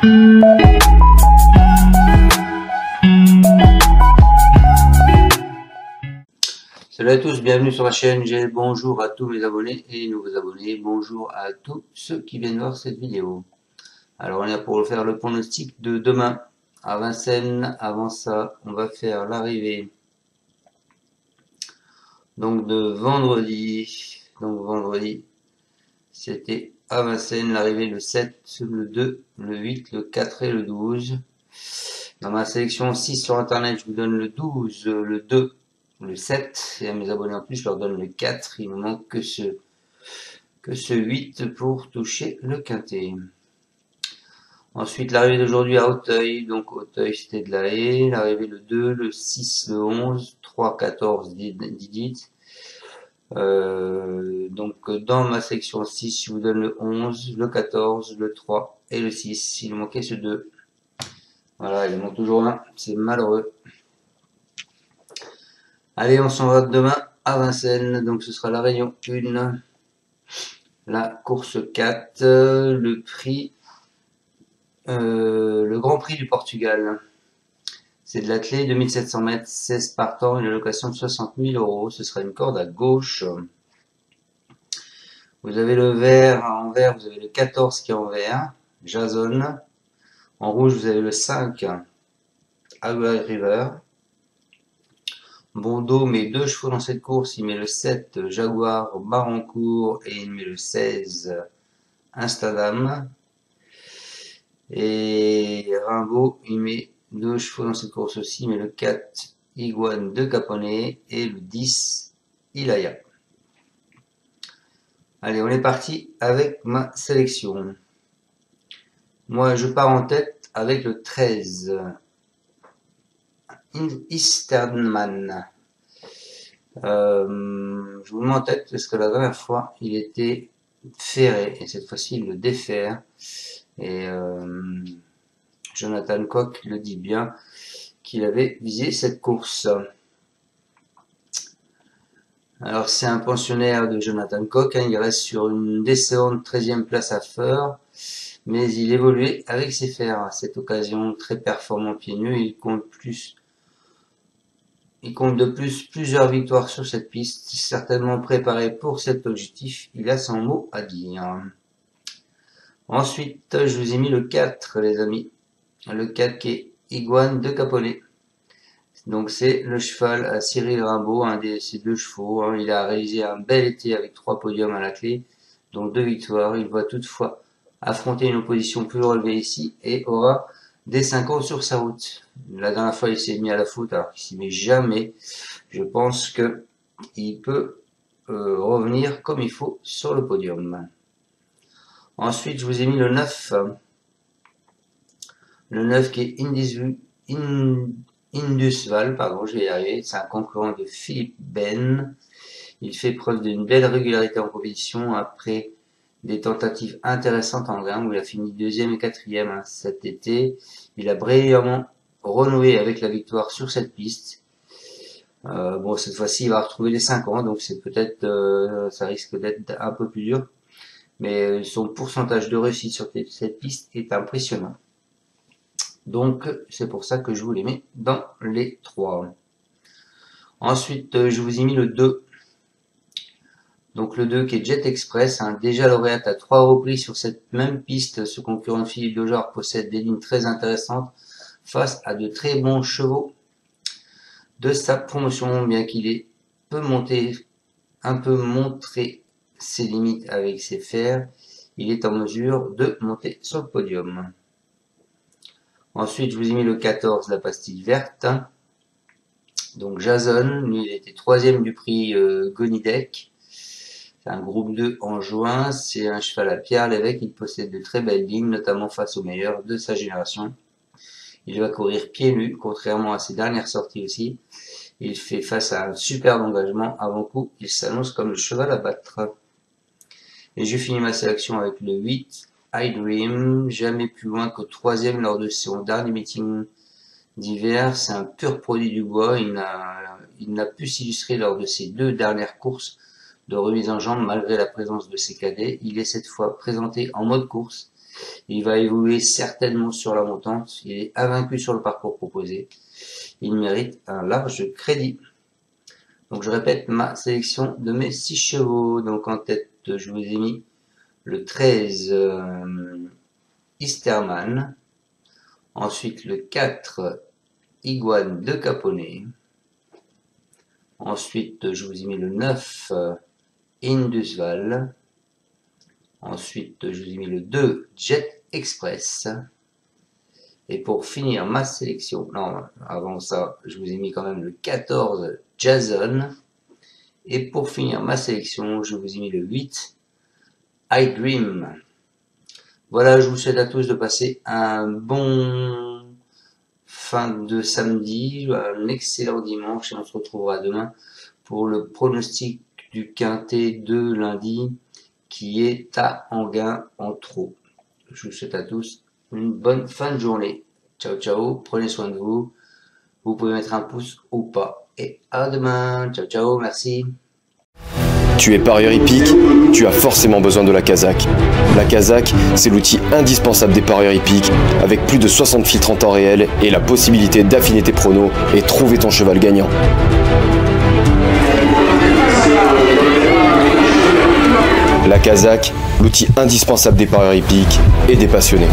Salut à tous, bienvenue sur la chaîne. Bonjour à tous mes abonnés et nouveaux abonnés. Bonjour à tous ceux qui viennent voir cette vidéo. Alors on est là pour faire le pronostic de demain à Vincennes. Avant ça, on va faire l'arrivée donc de vendredi. Donc vendredi, c'était à Vincennes l'arrivée le 7, le 2, le 8, le 4 et le 12. Dans ma sélection 6 sur internet, je vous donne le 12, le 2, le 7, et à mes abonnés en plus, je leur donne le 4. Il me manque que ce 8 pour toucher le quintet. Ensuite, l'arrivée d'aujourd'hui à Auteuil. Donc, Auteuil, c'était de la haie. L'arrivée le 2, le 6, le 11, 3, 14, 18. Donc, dans ma section 6, je vous donne le 11, le 14, le 3 et le 6. Il me manquait ce 2. Voilà, il manque toujours un. C'est malheureux. Allez, on s'en va demain à Vincennes. Donc, ce sera la réunion 1. La course 4. Le prix. Le Grand Prix du Portugal. C'est de l'athlé, 2700 mètres, 16 partants, une allocation de 60 000 €. Ce sera une corde à gauche. Vous avez le vert, en vert, vous avez le 14 qui est en vert, Jason. En rouge, vous avez le 5, Hawaii River. Bondo met 2 chevaux dans cette course, il met le 7, Jaguar Barancourt, et il met le 16, Instadam. Et Rimbaud, il met 2 chevaux dans cette course aussi, il met le 4, Iguane de Caponnet, et le 10, Ilaya. Allez, on est parti avec ma sélection. Moi, je pars en tête avec le 13, Easternman. Je vous le mets en tête parce que la dernière fois, il était ferré, et cette fois-ci, il le défère. Et Jonathan Koch le dit bien qu'il avait visé cette course. Alors c'est un pensionnaire de Jonathan Koch, hein, il reste sur une décevante 13e place à Feur, mais il évoluait avec ses fers. À cette occasion, très performant pieds nus, il compte de plus plusieurs victoires sur cette piste, certainement préparé pour cet objectif, il a son mot à dire. Ensuite, je vous ai mis le 4, les amis. Le 4 qui est Iguane de Caponnet. Donc c'est le cheval à Cyril Rimbaud, un de ces 2 chevaux. Hein. Il a réalisé un bel été avec 3 podiums à la clé, dont 2 victoires. Il va toutefois affronter une opposition plus relevée ici et aura des 5 ans sur sa route. La dernière fois, il s'est mis à la faute, alors qu'il s'y met jamais. Je pense que il peut revenir comme il faut sur le podium. Ensuite, je vous ai mis le 9. Le 9 qui est Indusval, pardon, je vais y arriver. C'est un concurrent de Philippe Ben. Il fait preuve d'une belle régularité en compétition après des tentatives intéressantes en gain où il a fini 2e et 4e hein, cet été. Il a brillamment renoué avec la victoire sur cette piste. Bon, cette fois-ci, il va retrouver les 5 ans, donc c'est peut-être, ça risque d'être un peu plus dur. Mais son pourcentage de réussite sur cette piste est impressionnant. Donc, c'est pour ça que je vous les mets dans les 3. Ensuite, je vous ai mis le 2. Donc, le 2 qui est Jet Express, hein, déjà lauréat à 3 reprises sur cette même piste. Ce concurrent de Philippe Dojard possède des lignes très intéressantes face à de très bons chevaux de sa promotion, bien qu'il ait un peu montré ses limites avec ses fers, il est en mesure de monter sur le podium. Ensuite, je vous ai mis le 14, la pastille verte. Donc Jason, lui, il était 3e du prix Gonidec. C'est un groupe 2 en juin. C'est un cheval à Pierre Lévesque. Il possède de très belles lignes, notamment face aux meilleurs de sa génération. Il va courir pieds nus, contrairement à ses dernières sorties aussi. Il fait face à un superbe engagement. Avant coup, il s'annonce comme le cheval à battre. Et je finis ma sélection avec le 8, I Dream, jamais plus loin qu'au 3e lors de son dernier meeting d'hiver. C'est un pur produit du bois. Il n'a pu s'illustrer lors de ses 2 dernières courses de remise en jambe malgré la présence de ses cadets. Il est cette fois présenté en mode course Il va évoluer certainement sur la montante. Il est invaincu sur le parcours proposé. Il mérite un large crédit. Donc je répète ma sélection de mes 6 chevaux. Donc en tête, je vous ai mis le 13 Easterman. Ensuite le 4 Iguane de Caponnet. Ensuite je vous ai mis le 9 Indusval. Ensuite je vous ai mis le 2 Jet Express. Et pour finir ma sélection, non, avant ça, je vous ai mis quand même le 14 Jason. Et pour finir ma sélection, je vous ai mis le 8 I Dream. Voilà, je vous souhaite à tous de passer un bon fin de samedi, un excellent dimanche, et on se retrouvera demain pour le pronostic du quintet de lundi qui est à Enghien en trop. Je vous souhaite à tous une bonne fin de journée. Ciao, ciao, prenez soin de vous. Vous pouvez mettre un pouce ou pas. Et à demain. Ciao, ciao, merci. Tu es parieur hippique, tu as forcément besoin de la Kazakh. La Kazakh, c'est l'outil indispensable des parieurs hippiques, avec plus de 60 filtres en temps réel et la possibilité d'affiner tes pronos et trouver ton cheval gagnant. La Kazakh, l'outil indispensable des parieurs hippiques et des passionnés.